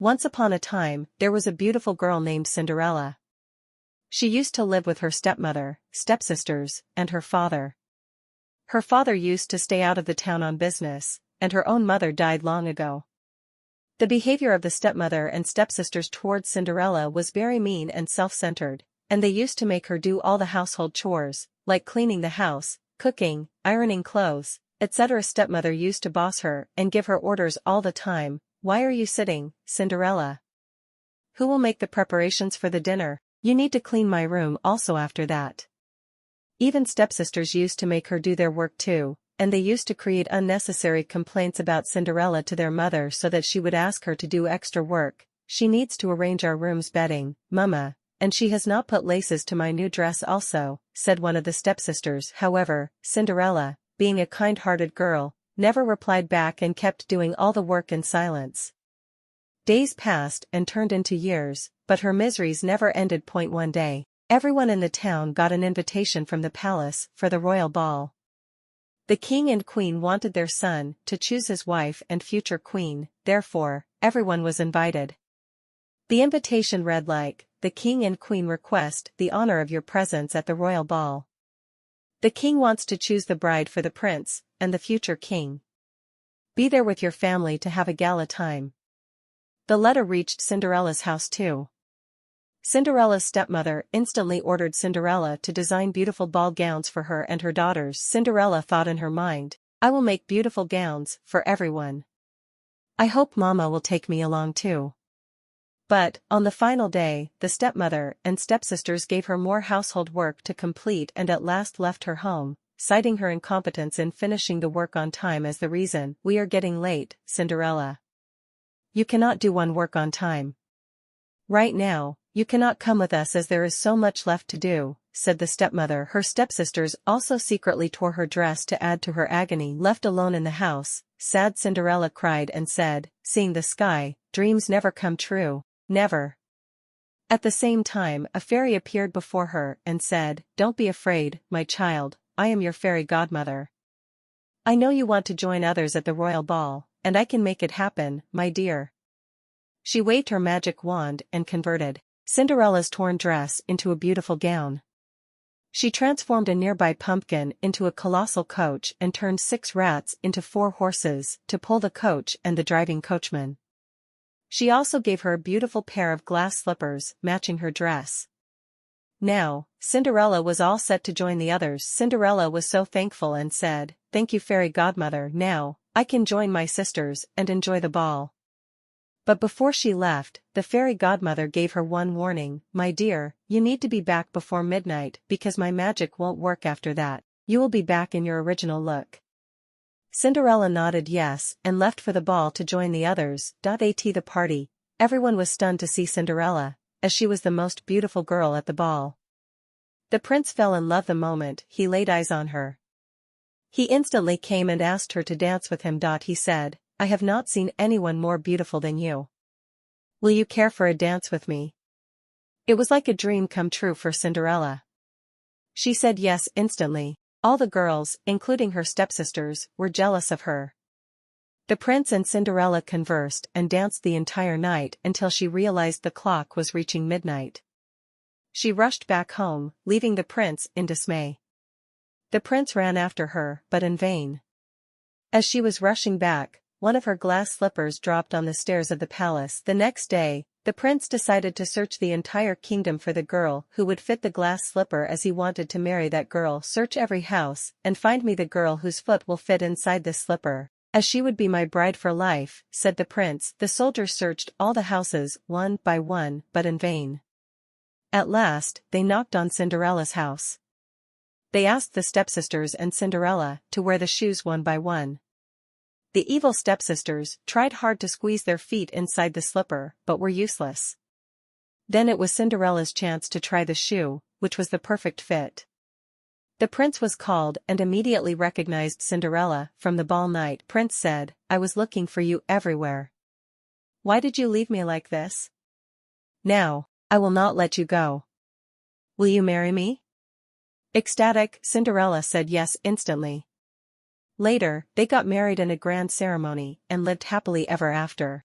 Once upon a time, there was a beautiful girl named Cinderella. She used to live with her stepmother, stepsisters, and her father. Her father used to stay out of the town on business, and her own mother died long ago. The behavior of the stepmother and stepsisters towards Cinderella was very mean and self-centered, and they used to make her do all the household chores, like cleaning the house, cooking, ironing clothes, etc. Stepmother used to boss her and give her orders all the time. Why are you sitting, Cinderella? Who will make the preparations for the dinner? You need to clean my room also after that. Even stepsisters used to make her do their work too, and they used to create unnecessary complaints about Cinderella to their mother so that she would ask her to do extra work. She needs to arrange our room's bedding, Mama, and she has not put laces to my new dress also, said one of the stepsisters. However, Cinderella, being a kind-hearted girl, never replied back and kept doing all the work in silence. Days passed and turned into years, but her miseries never ended. One day, everyone in the town got an invitation from the palace for the royal ball. The king and queen wanted their son to choose his wife and future queen, therefore, everyone was invited. The invitation read like, "The king and queen request the honor of your presence at the royal ball. The king wants to choose the bride for the prince and the future king. Be there with your family to have a gala time." The letter reached Cinderella's house too. Cinderella's stepmother instantly ordered Cinderella to design beautiful ball gowns for her and her daughters. Cinderella thought in her mind, "I will make beautiful gowns for everyone. I hope Mama will take me along too." But, on the final day, the stepmother and stepsisters gave her more household work to complete and at last left her home, citing her incompetence in finishing the work on time as the reason. "We are getting late, Cinderella. You cannot do one work on time. Right now, you cannot come with us as there is so much left to do," said the stepmother. Her stepsisters also secretly tore her dress to add to her agony. Left alone in the house, sad Cinderella cried and said, "Seeing the sky, dreams never come true, never." At the same time, a fairy appeared before her and said, "Don't be afraid, my child, I am your fairy godmother. I know you want to join others at the royal ball, and I can make it happen, my dear." She waved her magic wand and converted Cinderella's torn dress into a beautiful gown. She transformed a nearby pumpkin into a colossal coach and turned 6 rats into 4 horses to pull the coach and the driving coachman. She also gave her a beautiful pair of glass slippers matching her dress. Now, Cinderella was all set to join the others. Cinderella was so thankful and said, "Thank you, fairy godmother. Now, I can join my sisters and enjoy the ball." But before she left, the fairy godmother gave her one warning, "My dear, you need to be back before midnight because my magic won't work after that. You will be back in your original look." Cinderella nodded yes and left for the ball to join the others. At the party, everyone was stunned to see Cinderella, as she was the most beautiful girl at the ball. The prince fell in love the moment he laid eyes on her. He instantly came and asked her to dance with him. He said, "I have not seen anyone more beautiful than you. Will you care for a dance with me?" It was like a dream come true for Cinderella. She said yes instantly. All the girls, including her stepsisters, were jealous of her. The prince and Cinderella conversed and danced the entire night until she realized the clock was reaching midnight. She rushed back home, leaving the prince in dismay. The prince ran after her, but in vain. As she was rushing back, one of her glass slippers dropped on the stairs of the palace. The next day, the prince decided to search the entire kingdom for the girl who would fit the glass slipper as he wanted to marry that girl. "Search every house, and find me the girl whose foot will fit inside this slipper, as she would be my bride for life," said the prince. The soldiers searched all the houses one by one, but in vain. At last, they knocked on Cinderella's house. They asked the stepsisters and Cinderella to wear the shoes one by one. The evil stepsisters tried hard to squeeze their feet inside the slipper, but were useless. Then it was Cinderella's chance to try the shoe, which was the perfect fit. The prince was called and immediately recognized Cinderella from the ball night. Prince said, "I was looking for you everywhere. Why did you leave me like this? Now, I will not let you go. Will you marry me?" Ecstatic, Cinderella said yes instantly. Later, they got married in a grand ceremony and lived happily ever after.